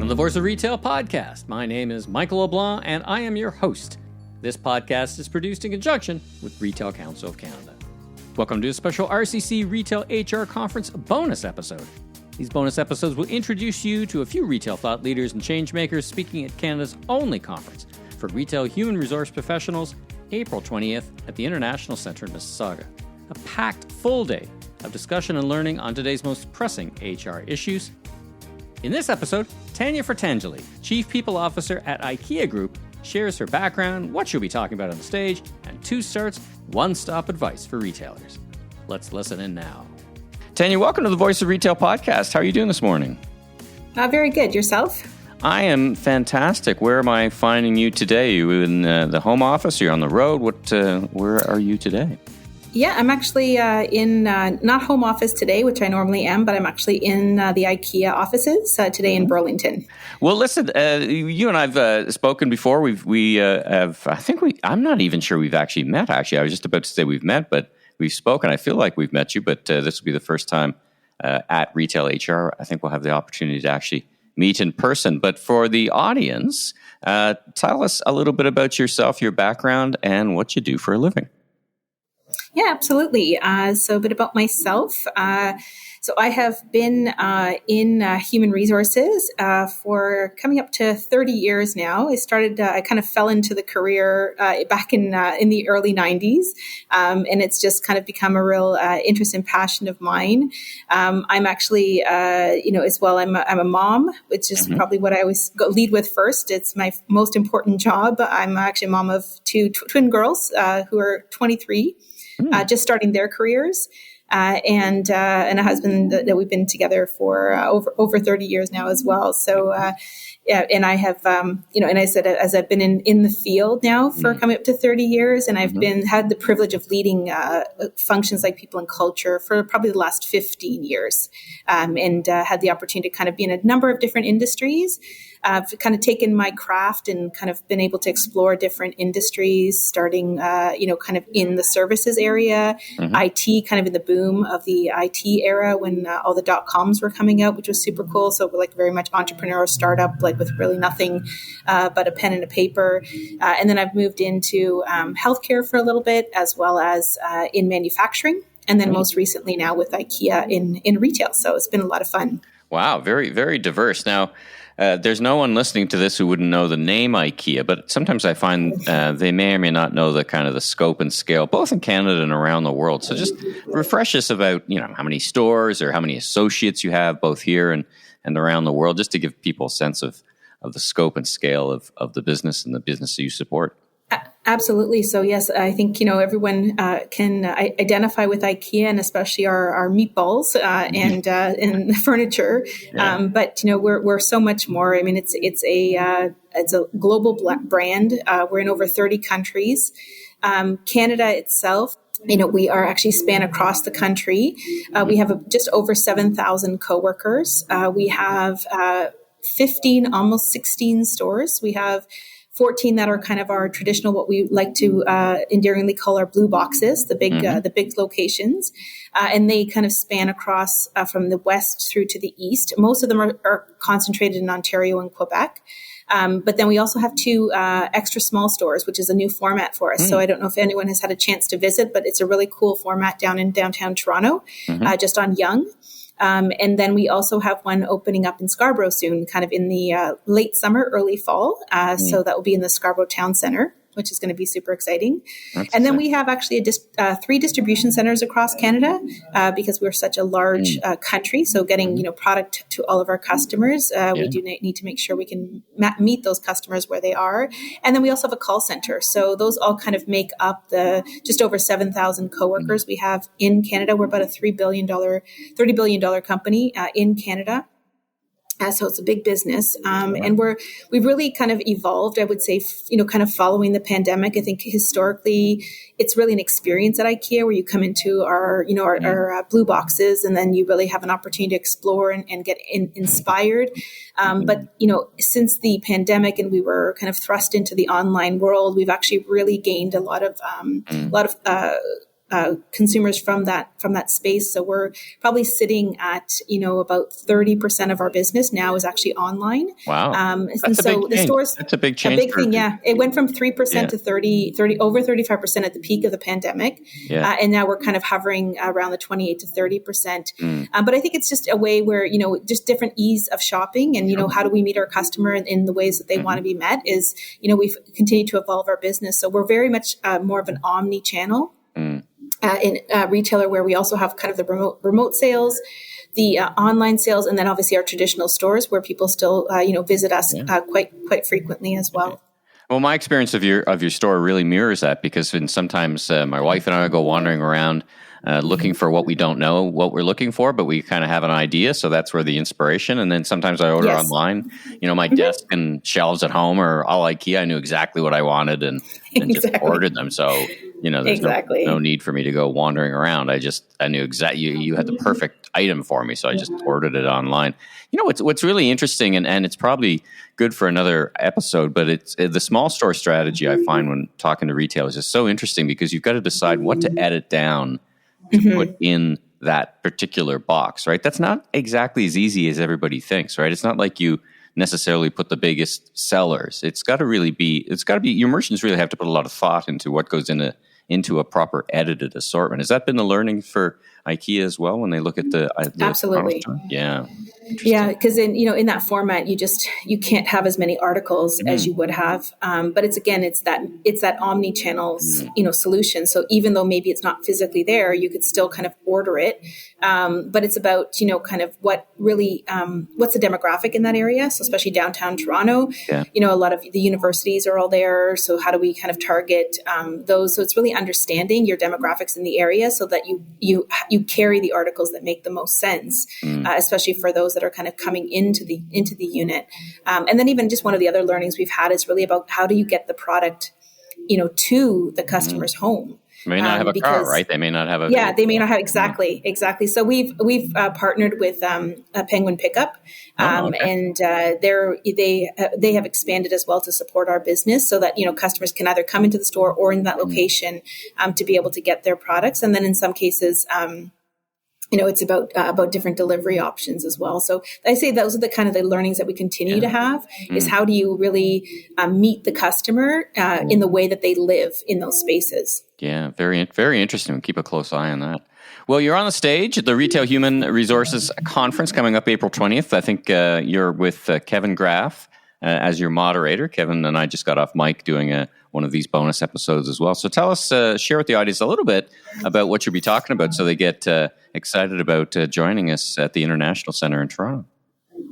Welcome to the Voice of Retail podcast. My name is Michael LeBlanc, and I am your host. This podcast is produced in conjunction with Retail Council of Canada. Welcome to a special RCC Retail HR Conference bonus episode. These bonus episodes will introduce you to a few retail thought leaders and change makers speaking at Canada's only conference for retail human resource professionals, April 20th at the International Centre in Mississauga. A packed full day of discussion and learning on today's most pressing HR issues. In this episode, Tanja Fratangeli, Chief People Officer at IKEA Group, shares her background, what she'll be talking about on the stage, and two starts, one-stop advice for retailers. Let's listen in now. Tanja, welcome to the Voice of Retail podcast. How are you doing this morning? Very good. Yourself? I am fantastic. Where am I finding you today? Are you in the home office? Are you on the road? Where are you today? Yeah, I'm actually in not home office today, which I normally am, but I'm actually in the IKEA offices today in Burlington. Well, listen, you and I've spoken before. I'm not even sure we've actually met. Actually, I was just about to say we've met, but we've spoken. I feel like we've met you, but this will be the first time at Retail HR. I think we'll have the opportunity to actually meet in person. But for the audience, tell us a little bit about yourself, your background, and what you do for a living. Yeah, absolutely. So a bit about myself. So I have been in human resources for coming up to 30 years now. I kind of fell into the career back in the early 90s, and it's just kind of become a real interest and passion of mine. I'm actually, as well, I'm a mom, which is probably what I always lead with first. It's my most important job. I'm actually a mom of two twin girls who are 23. Just starting their careers, and a husband that we've been together for over 30 years now as well. So, and I have, and I said, as I've been in the field now for coming up to 30 years, and I've had the privilege of leading functions like people and culture for probably the last 15 years, and had the opportunity to kind of be in a number of different industries. I've kind of taken my craft and kind of been able to explore different industries, starting, kind of in the services area, IT, kind of in the boom of the IT era when all the .coms were coming out, which was super cool. So we're like very much entrepreneurial startup, like with really nothing but a pen and a paper. And then I've moved into healthcare for a little bit, as well as in manufacturing. And then most recently now with IKEA in retail. So it's been a lot of fun. Wow. Very, very diverse. Now, there's no one listening to this who wouldn't know the name IKEA, but sometimes I find they may or may not know the kind of the scope and scale, both in Canada and around the world. So just refresh us about, how many stores or how many associates you have both here and around the world, just to give people a sense of the scope and scale of the business and the business that you support. Absolutely. So yes, I think, everyone can identify with IKEA, and especially our meatballs and furniture. Yeah. But we're so much more. I mean, it's a global brand. We're in over 30 countries. Canada itself, we are actually span across the country. We have just over 7,000 coworkers. We have 15, almost 16 stores. We have 14 that are kind of our traditional, what we like to endearingly call our blue boxes, the big locations. And they kind of span across from the west through to the east. Most of them are concentrated in Ontario and Quebec. But then we also have two extra small stores, which is a new format for us. So I don't know if anyone has had a chance to visit, but it's a really cool format down in downtown Toronto, just on Yonge. And then we also have one opening up in Scarborough soon, kind of in the late summer, early fall. So that will be in the Scarborough Town Centre, which is going to be super exciting. And then we have actually 3 distribution centers across Canada because we're such a large country. So getting product to all of our customers, we do need to make sure we can meet those customers where they are. And then we also have a call center. So those all kind of make up the just over 7,000 coworkers we have in Canada. We're about a $30 billion company in Canada. So it's a big business. And we've really kind of evolved, I would say, kind of following the pandemic. I think historically it's really an experience at IKEA where you come into our blue boxes and then you really have an opportunity to explore and get inspired. But, since the pandemic and we were kind of thrust into the online world, we've actually really gained a lot of consumers from that space. So we're probably sitting at, about 30% of our business now is actually online. Wow. And so the stores, that's a big change. A big thing. Yeah. It went from 3% to 30, over 35% at the peak of the pandemic. Yeah. And now we're kind of hovering around the 28 to 30%. But I think it's just a way where, just different ease of shopping and, how do we meet our customer in the ways that they want to be met is, we've continued to evolve our business. So we're very much more of an omni-channel. In retailer, where we also have kind of the remote sales, the online sales, and then obviously our traditional stores where people still visit us quite frequently as well. Well, my experience of your store really mirrors that, because sometimes my wife and I go wandering around looking for what we don't know what we're looking for, but we kind of have an idea. So that's where the inspiration. And then sometimes I order online. My desk and shelves at home are all IKEA. I knew exactly what I wanted and just ordered them. So there's no need for me to go wandering around. I knew exactly you had the perfect item for me, so I just ordered it online. What's really interesting, and it's probably good for another episode, but it's the small store strategy. I find when talking to retailers is so interesting, because you've got to decide what to edit down to put in that particular box, right? That's not exactly as easy as everybody thinks, right? It's not like you necessarily put the biggest sellers. It's got to be your merchants really have to put a lot of thought into what goes into a proper edited assortment. Has that been the learning for IKEA as well when they look at the absolutely? Yeah. Yeah, because in that format, you can't have as many articles as you would have. But it's that omni-channel solution. So even though maybe it's not physically there, you could still kind of order it. But it's about kind of what really what's the demographic in that area. So especially downtown Toronto, a lot of the universities are all there. So how do we kind of target those? So it's really understanding your demographics in the area so that you carry the articles that make the most sense, especially for those that are kind of coming into the unit. And then even just one of the other learnings we've had is really about how do you get the product, to the customer's home. They may not have a car, right? They may not have a vehicle. They may not have exactly. So we've partnered with a Penguin Pickup, and they have expanded as well to support our business, so that customers can either come into the store or in that location to be able to get their products. And then in some cases, it's about different delivery options as well. So I say those are the kind of the learnings that we continue to have is how do you really meet the customer in the way that they live in those spaces. Yeah, very, very interesting. We'll keep a close eye on that. Well, you're on the stage at the Retail Human Resources Conference coming up April 20th. I think you're with Kevin Graff as your moderator. Kevin and I just got off mic doing one of these bonus episodes as well. So tell us, share with the audience a little bit about what you'll be talking about so they get excited about joining us at the International Centre in Toronto.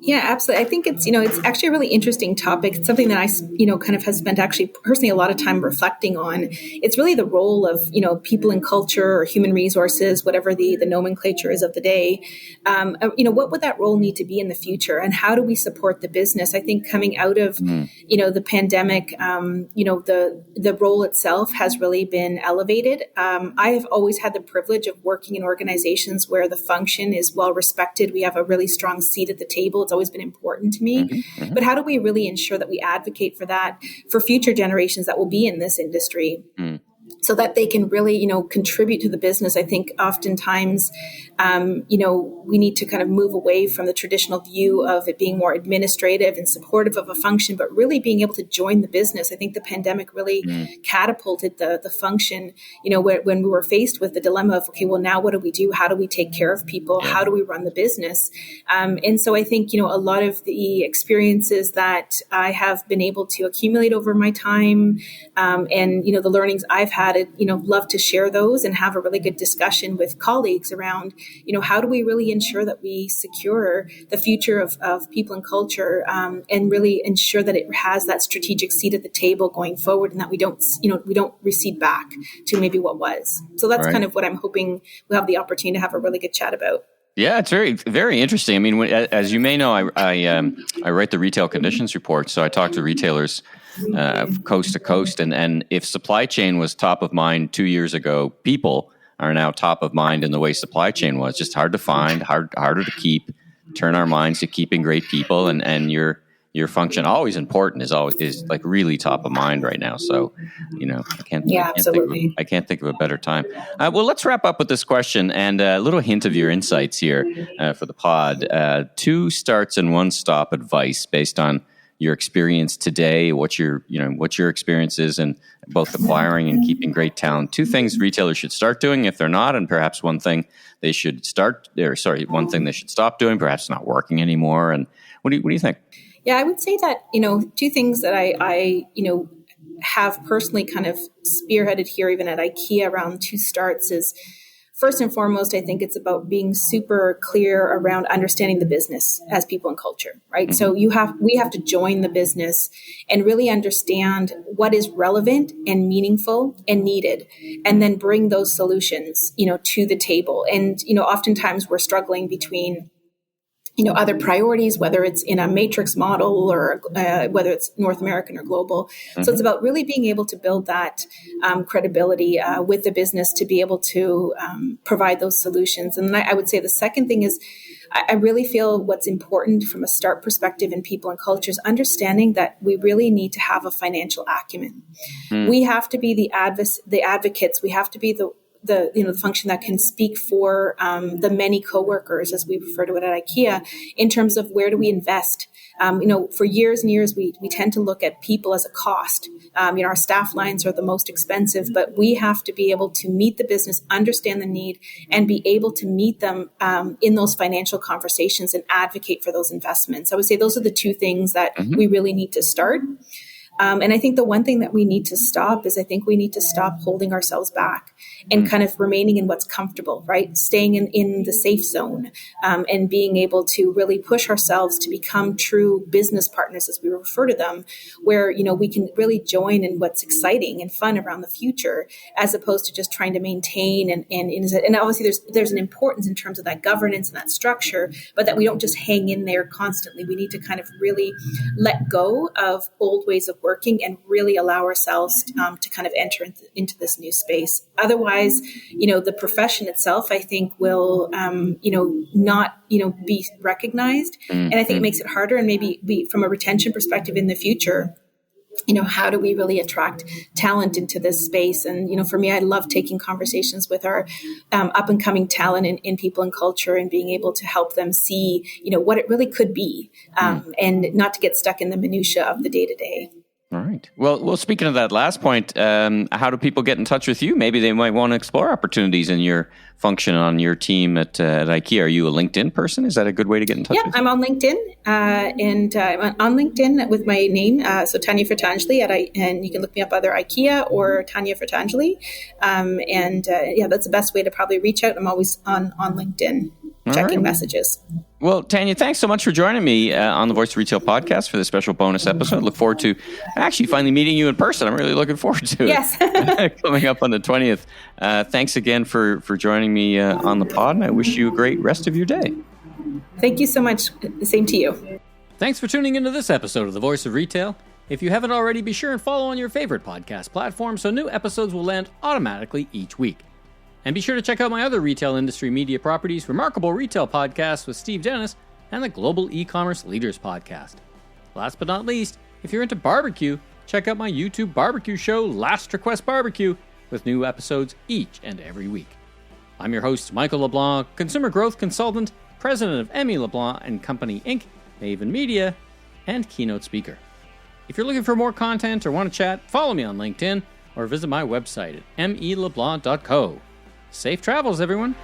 Yeah, absolutely. I think it's actually a really interesting topic. It's something that I, kind of have spent actually personally a lot of time reflecting on. It's really the role of, people and culture or human resources, whatever the nomenclature is of the day. What would that role need to be in the future, and how do we support the business? I think coming out of, the pandemic, the role itself has really been elevated. I have always had the privilege of working in organizations where the function is well respected. We have a really strong seat at the table. It's always been important to me. But how do we really ensure that we advocate for that for future generations that will be in this industry? So that they can really, contribute to the business. I think oftentimes, we need to kind of move away from the traditional view of it being more administrative and supportive of a function, but really being able to join the business. I think the pandemic really catapulted the function, when we were faced with the dilemma of, okay, well, now what do we do? How do we take care of people? How do we run the business? And so I think, a lot of the experiences that I have been able to accumulate over my time, and, the learnings I've had, love to share those and have a really good discussion with colleagues around, how do we really ensure that we secure the future of people and culture, and really ensure that it has that strategic seat at the table going forward, and that we don't recede back to maybe what was. So that's kind of what I'm hoping we'll have the opportunity to have a really good chat about. Yeah, it's very, very interesting. I mean, as you may know, I write the retail conditions report, so I talk to retailers coast to coast, and if supply chain was top of mind 2 years ago, people are now top of mind in the way supply chain was. Just hard to find, harder to keep. Turn our minds to keeping great people, and you're your function, always important, is like really top of mind right now. So, I can't think of a better time. Well, let's wrap up with this question and a little hint of your insights here for the pod. 2 starts and 1 stop advice based on your experience today, what your experience is in both acquiring and keeping great talent. 2 things retailers should start doing if they're not, and perhaps one thing they should one thing they should stop doing, perhaps not working anymore. And what do you think? Yeah, I would say that, 2 things that I have personally kind of spearheaded here, even at IKEA, around 2 starts is, first and foremost, I think it's about being super clear around understanding the business as people and culture, right? Mm-hmm. So we have to join the business and really understand what is relevant and meaningful and needed, and then bring those solutions, to the table. And, oftentimes we're struggling between other priorities, whether it's in a matrix model or whether it's North American or global. Mm-hmm. So it's about really being able to build that credibility with the business to be able to provide those solutions. And then I would say the second thing is, I really feel what's important from a start perspective in people and cultures, understanding that we really need to have a financial acumen. Mm. We have to be the advocates. We have to be the function that can speak for the many coworkers, as we refer to it at IKEA, in terms of where do we invest. For years and years, we tend to look at people as a cost. Our staff lines are the most expensive, but we have to be able to meet the business, understand the need, and be able to meet them in those financial conversations and advocate for those investments. I would say those are the 2 things that mm-hmm. we really need to start. And I think the one thing that we need to stop is, I think we need to stop holding ourselves back and kind of remaining in what's comfortable, right? Staying in the safe zone, and being able to really push ourselves to become true business partners, as we refer to them, where, we can really join in what's exciting and fun around the future, as opposed to just trying to maintain. And obviously there's an importance in terms of that governance and that structure, but that we don't just hang in there constantly. We need to kind of really let go of old ways of working and really allow ourselves to kind of enter into this new space. Otherwise, the profession itself, I think, will, not, be recognized. Mm-hmm. And I think it makes it harder, and maybe from a retention perspective in the future, how do we really attract talent into this space? And, for me, I love taking conversations with our up and coming talent in people and culture, and being able to help them see, what it really could be, and not to get stuck in the minutia of the day to day. All right. Well, speaking of that last point, how do people get in touch with you? Maybe they might want to explore opportunities in your function on your team at IKEA. Are you a LinkedIn person? Is that a good way to get in touch with you? I'm on LinkedIn, and I'm on LinkedIn with my name, so Tanja Fratangeli, and you can look me up either IKEA or Tanja Fratangeli. That's the best way to probably reach out. I'm always on LinkedIn checking messages. Well, Tanja, thanks so much for joining me on the Voice of Retail podcast for this special bonus episode. Look forward to actually finally meeting you in person. I'm really looking forward to it. Yes. Coming up on the 20th. Thanks again for joining me on the pod, and I wish you a great rest of your day. Thank you so much. The same to you. Thanks for tuning into this episode of The Voice of Retail. If you haven't already, be sure and follow on your favorite podcast platform so new episodes will land automatically each week. And be sure to check out my other retail industry media properties, Remarkable Retail Podcast with Steve Dennis, and the Global E-Commerce Leaders Podcast. Last but not least, if you're into barbecue, check out my YouTube barbecue show, Last Request Barbecue, with new episodes each and every week. I'm your host, Michael LeBlanc, consumer growth consultant, president of Emmy LeBlanc & Company, Inc., Maven Media, and keynote speaker. If you're looking for more content or want to chat, follow me on LinkedIn or visit my website at meleblanc.co. Safe travels, everyone.